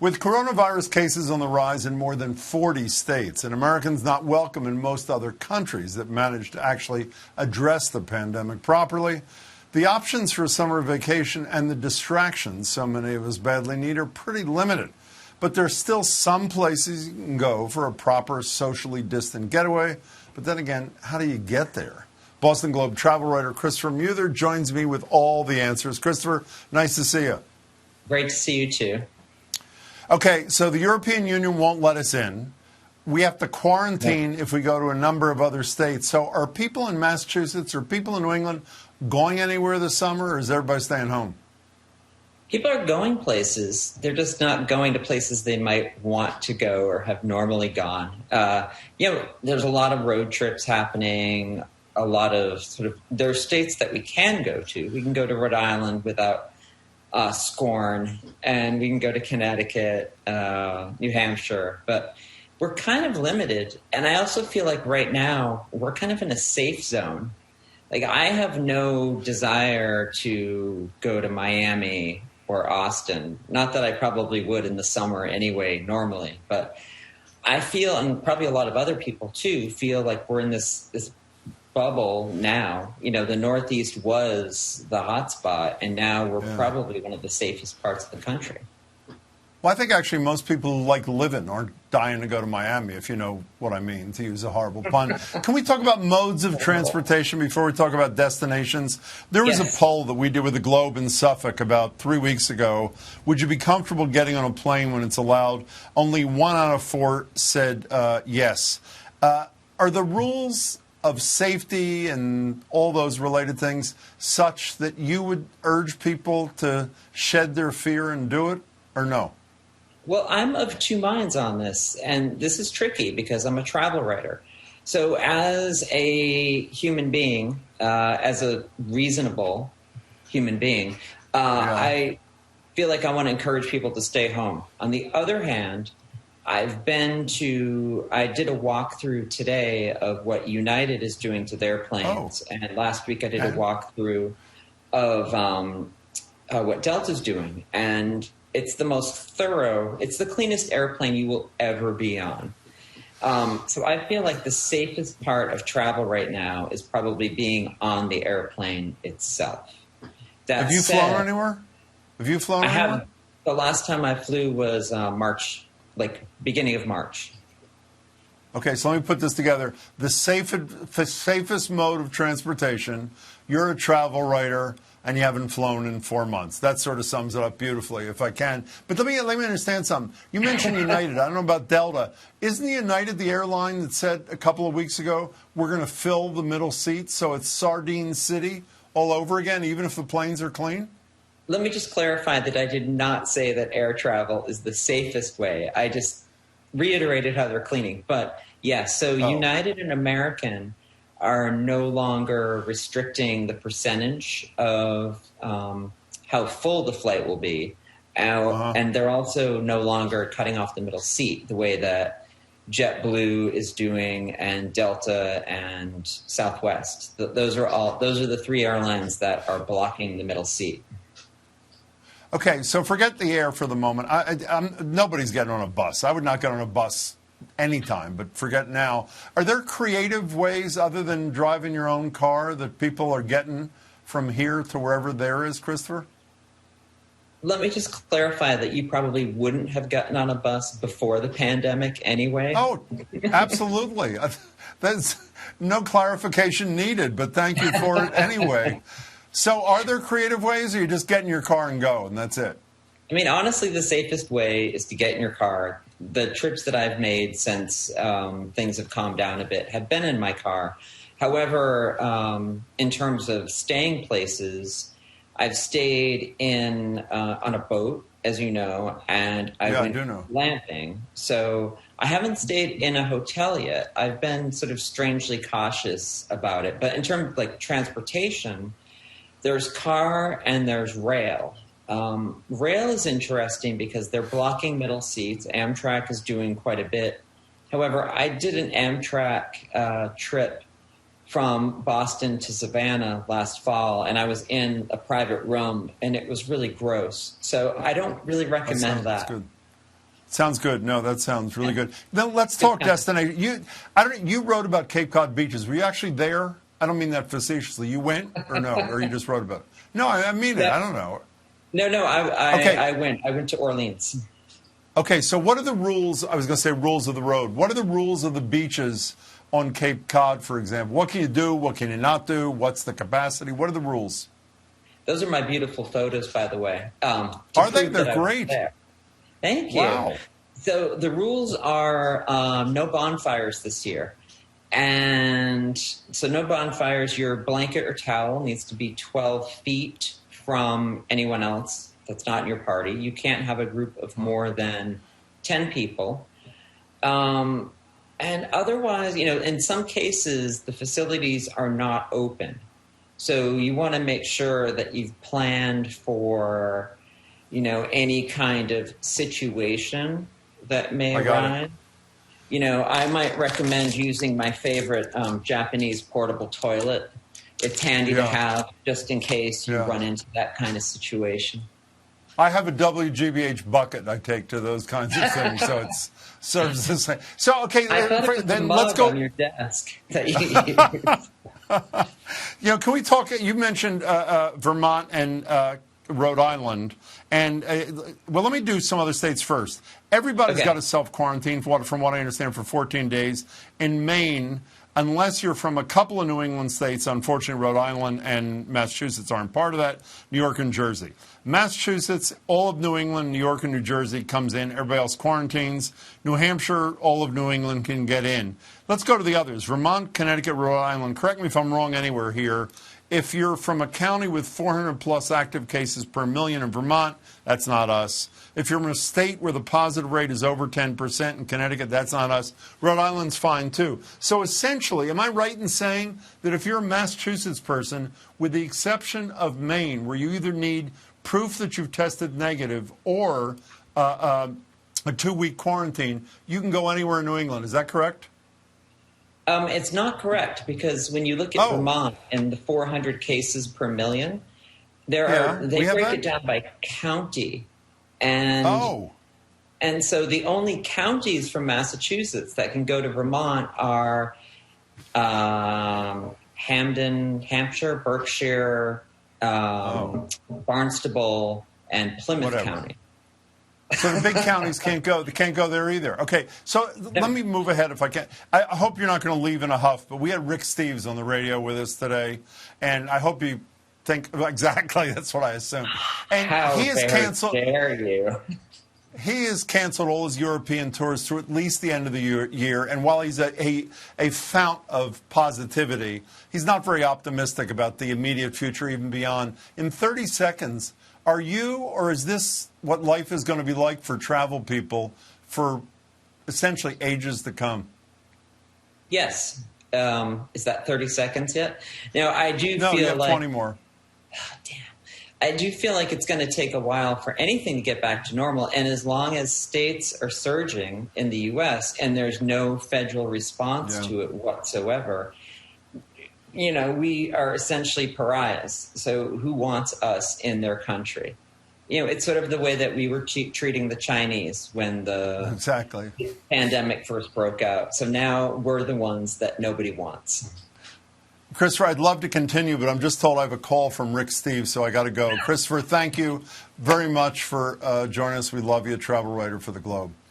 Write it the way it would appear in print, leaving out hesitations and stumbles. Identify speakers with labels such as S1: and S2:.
S1: With coronavirus cases on the rise in more than 40 states and Americans not welcome in most other countries that managed to actually address the pandemic properly, the options for a summer vacation and the distractions so many of us badly need are pretty limited. But there's still some places you can go for a proper socially distant getaway. But then again, how do you get there? Boston Globe travel writer Christopher Muther joins me with all the answers. Christopher, nice to see you.
S2: Great to see you too.
S1: Okay, so the European Union won't let us in. We have to quarantine if we go to a number of other states. So are people in Massachusetts or people in New England going anywhere this summer, or is everybody staying home?
S2: People are going places. They're just not going to places they might want to go or have normally gone. There's a lot of road trips happening, a lot of there are states that we can go to. We can go to Rhode Island without scorn, and we can go to Connecticut, New Hampshire, but we're kind of limited. And I also feel like right now we're kind of in a safe zone. Like, I have no desire to go to Miami or Austin. Not that I probably would in the summer anyway, normally, but I feel, and probably a lot of other people too, feel like we're in this bubble now. You know, the Northeast was the hot spot, and now we're probably one of the safest parts of the country.
S1: Well, I think actually most people who like living aren't dying to go to Miami, if you know what I mean, to use a horrible pun. Can we talk about modes of transportation before we talk about destinations? There was a poll that we did with the Globe in Suffolk about 3 weeks ago. Would you be comfortable getting on a plane when it's allowed? Only 1 out of 4 said yes. Are the rules of safety and all those related things such that you would urge people to shed their fear and do it, or no?
S2: Well, I'm of two minds on this, and this is tricky because I'm a travel writer. So as a human being, as a reasonable human being, I feel like I want to encourage people to stay home. On the other hand, I did a walkthrough today of what United is doing to their planes. And last week I did a walkthrough of what Delta's doing. And it's the most thorough, it's the cleanest airplane you will ever be on. So I feel like the safest part of travel right now is probably being on the airplane itself.
S1: Have you flown anywhere?
S2: I haven't. The last time I flew was March. Like beginning of March.
S1: Okay, so let me put this together. The safest mode of transportation, you're a travel writer, and you haven't flown in 4 months. That sort of sums it up beautifully, if I can. But let me understand something. You mentioned United. I don't know about Delta. Isn't United the airline that said a couple of weeks ago, we're going to fill the middle seats so it's Sardine City all over again, even if the planes are clean?
S2: Let me just clarify that I did not say that air travel is the safest way. I just reiterated how they're cleaning. But yes, so United and American are no longer restricting the percentage of how full the flight will be. And they're also no longer cutting off the middle seat the way that JetBlue is doing, and Delta and Southwest. Those are the 3 airlines that are blocking the middle seat.
S1: Okay, so forget the air for the moment. Nobody's getting on a bus. I would not get on a bus anytime, but forget now. Are there creative ways other than driving your own car that people are getting from here to wherever there is, Christopher?
S2: Let me just clarify that you probably wouldn't have gotten on a bus before the pandemic anyway.
S1: Oh, absolutely. There's no clarification needed, but thank you for it anyway. So are there creative ways, or you just get in your car and go, and that's it?
S2: I mean, honestly, the safest way is to get in your car. The trips that I've made since things have calmed down a bit have been in my car. However, in terms of staying places, I've stayed on a boat, as you know, and I went glamping. So I haven't stayed in a hotel yet. I've been sort of strangely cautious about it. But in terms of like transportation, there's car and there's rail. Rail is interesting because they're blocking middle seats. Amtrak is doing quite a bit. However, I did an Amtrak trip from Boston to Savannah last fall, and I was in a private room, and it was really gross. So I don't really recommend that.
S1: Good. Sounds good. No, that sounds really good. Then let's talk destination. You wrote about Cape Cod beaches. Were you actually there? I don't mean that facetiously. You went or no, or you just wrote about it? No, I mean it. I don't know.
S2: No. I went. I went to Orleans.
S1: Okay, so what are the rules? I was going to say rules of the road. What are the rules of the beaches on Cape Cod, for example? What can you do? What can you not do? What's the capacity? What are the rules?
S2: Those are my beautiful photos, by the way.
S1: Are they? They're great.
S2: Thank you.
S1: Wow.
S2: So the rules are no bonfires this year. And so no bonfires. Your blanket or towel needs to be 12 feet from anyone else that's not in your party. You can't have a group of more than 10 people. And otherwise, in some cases, the facilities are not open. So you want to make sure that you've planned for, any kind of situation that may arise. I might recommend using my favorite Japanese portable toilet. It's handy to have just in case you run into that kind of situation.
S1: I have a WGBH bucket I take to those kinds of things, so it serves the same. So, okay,
S2: then let's go on your desk that you use.
S1: Can we talk? You mentioned Vermont and Rhode Island, and let me do some other states first. Everybody's got to self-quarantine, from what I understand, for 14 days. In Maine, unless you're from a couple of New England states, unfortunately, Rhode Island and Massachusetts aren't part of that, New York and Jersey. Massachusetts, all of New England, New York and New Jersey comes in. Everybody else quarantines. New Hampshire, all of New England can get in. Let's go to the others. Vermont, Connecticut, Rhode Island. Correct me if I'm wrong anywhere here. If you're from a county with 400 plus active cases per million in Vermont, that's not us. If you're from a state where the positive rate is over 10% in Connecticut, that's not us. Rhode Island's fine too. So essentially, am I right in saying that if you're a Massachusetts person, with the exception of Maine, where you either need proof that you've tested negative or a 2-week quarantine, you can go anywhere in New England. Is that correct?
S2: It's not correct, because when you look at Vermont and the 400 cases per million, they break it down by county. And so the only counties from Massachusetts that can go to Vermont are Hamden, Hampshire, Berkshire, Barnstable, and Plymouth County.
S1: So the big counties can't go. They can't go there either. Okay, so let me move ahead if I can. I hope you're not going to leave in a huff, but we had Rick Steves on the radio with us today, and I hope you think exactly. That's what I assume. And he has canceled.
S2: Dare you?
S1: He has canceled all his European tours through at least the end of the year. And while he's a fount of positivity, he's not very optimistic about the immediate future, even beyond. In 30 seconds, are you, or is this what life is going to be like for travel people for essentially ages to come?
S2: Yes. Is that 30 seconds yet? Now, I do feel
S1: you have
S2: like
S1: 20 more.
S2: Oh, damn. I do feel like it's going to take a while for anything to get back to normal. And as long as states are surging in the U.S. and there's no federal response to it whatsoever, we are essentially pariahs. So who wants us in their country? It's sort of the way that we were treating the Chinese when the pandemic first broke out. So now we're the ones that nobody wants.
S1: Christopher, I'd love to continue, but I'm just told I have a call from Rick Steves, so I got to go. Christopher, thank you very much for joining us. We love you, travel writer for the Globe.